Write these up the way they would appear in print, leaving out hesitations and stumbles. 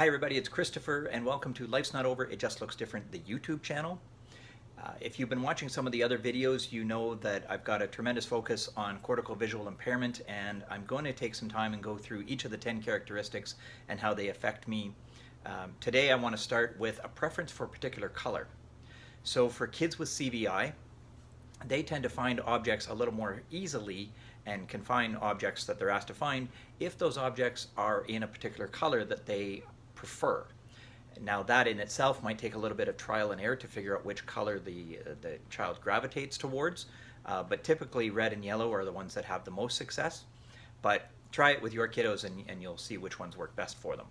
Hi everybody, it's Christopher and welcome to Life's Not Over, It Just Looks Different, the YouTube channel. If you've been watching some of the other videos, you know that I've got a tremendous focus on cortical visual impairment, and I'm going to take some time and go through each of the 10 characteristics and how they affect me. Today I want to start with a preference for a particular color. So for kids with CVI, they tend to find objects a little more easily and can find objects that they're asked to find if those objects are in a particular color that they prefer. Now that in itself might take a little bit of trial and error to figure out which color the child gravitates towards, but typically red and yellow are the ones that have the most success. But try it with your kiddos and you'll see which ones work best for them.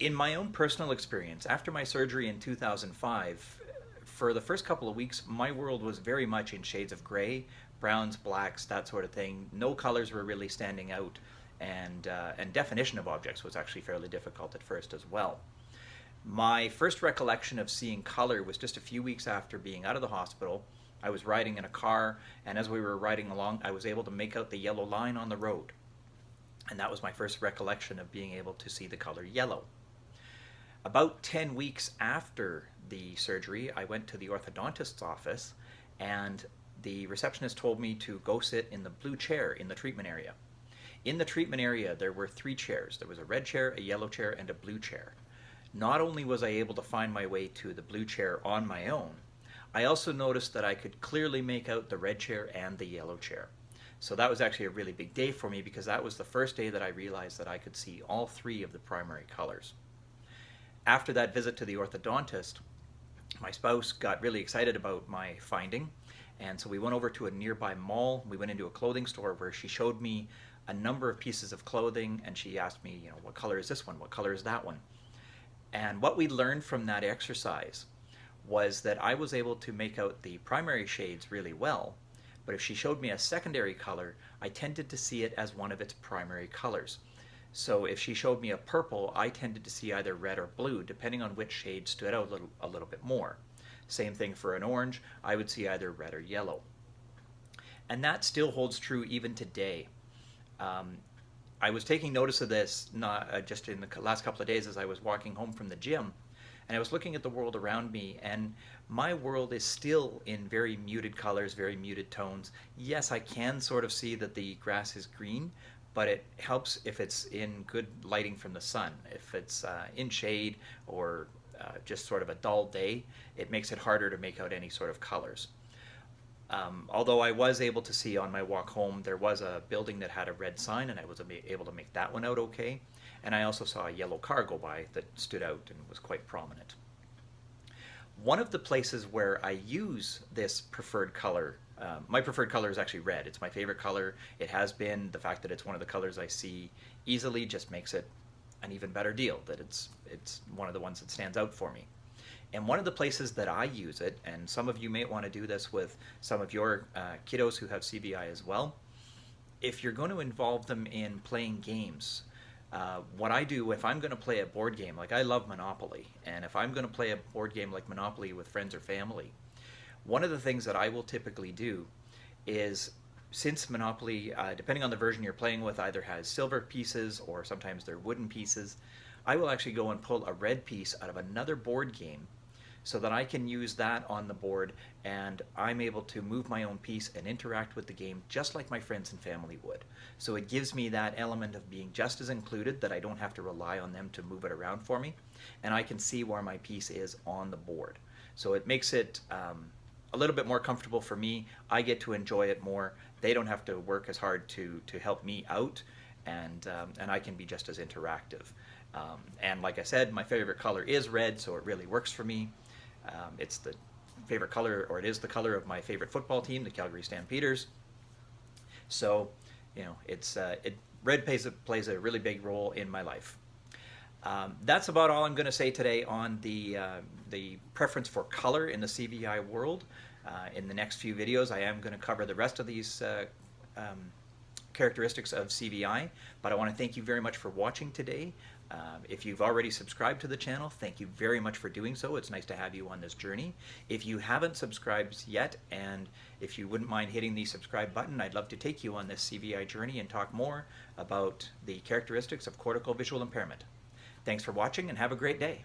In my own personal experience, after my surgery in 2005, for the first couple of weeks, my world was very much in shades of gray, browns, blacks, that sort of thing. No colors were really standing out, and definition of objects was actually fairly difficult at first as well. My first recollection of seeing color was just a few weeks after being out of the hospital. I was riding in a car, and as we were riding along, I was able to make out the yellow line on the road. And that was my first recollection of being able to see the color yellow. About 10 weeks after the surgery, I went to the orthodontist's office, and the receptionist told me to go sit in the blue chair in the treatment area. In the treatment area, there were 3 chairs. There was a red chair, a yellow chair, and a blue chair. Not only was I able to find my way to the blue chair on my own, I also noticed that I could clearly make out the red chair and the yellow chair. So that was actually a really big day for me, because that was the first day that I realized that I could see all 3 of the primary colors. After that visit to the orthodontist, my spouse got really excited about my finding, and so we went over to a nearby mall. We went into a clothing store where she showed me a number of pieces of clothing, and she asked me, what color is this one? What color is that one? And what we learned from that exercise was that I was able to make out the primary shades really well, but if she showed me a secondary color, I tended to see it as one of its primary colors. So if she showed me a purple, I tended to see either red or blue, depending on which shade stood out a little bit more. Same thing for an orange, I would see either red or yellow. And that still holds true even today. I was taking notice of this just in the last couple of days as I was walking home from the gym, and I was looking at the world around me, and my world is still in very muted colors, very muted tones. Yes, I can sort of see that the grass is green, but it helps if it's in good lighting from the sun. If it's in shade or just sort of a dull day, it makes it harder to make out any sort of colors. Although I was able to see on my walk home, there was a building that had a red sign, and I was able to make that one out okay. And I also saw a yellow car go by that stood out and was quite prominent. One of the places where I use this preferred color, my preferred color is actually red. It's my favorite color. It has been. The fact that it's one of the colors I see easily just makes it an even better deal, that it's one of the ones that stands out for me. And one of the places that I use it, and some of you may want to do this with some of your kiddos who have CVI as well, if you're going to involve them in playing games, what I do if I'm going to play a board game, like I love Monopoly, and if I'm going to play a board game like Monopoly with friends or family, one of the things that I will typically do is, since Monopoly, depending on the version you're playing with, either has silver pieces or sometimes they're wooden pieces, I will actually go and pull a red piece out of another board game so that I can use that on the board, and I'm able to move my own piece and interact with the game just like my friends and family would. So it gives me that element of being just as included, that I don't have to rely on them to move it around for me, and I can see where my piece is on the board. So it makes it a little bit more comfortable for me. I get to enjoy it more. They don't have to work as hard to help me out, and I can be just as interactive. And like I said, my favorite color is red, so it really works for me. It's the favorite color, or it is the color of my favorite football team, the Calgary Stampeders. So, red plays a really big role in my life. That's about all I'm going to say today on the preference for color in the CVI world. In the next few videos, I am going to cover the rest of these characteristics of CVI, but I want to thank you very much for watching today. If you've already subscribed to the channel, thank you very much for doing so. It's nice to have you on this journey. If you haven't subscribed yet, and if you wouldn't mind hitting the subscribe button, I'd love to take you on this CVI journey and talk more about the characteristics of cortical visual impairment. Thanks for watching and have a great day.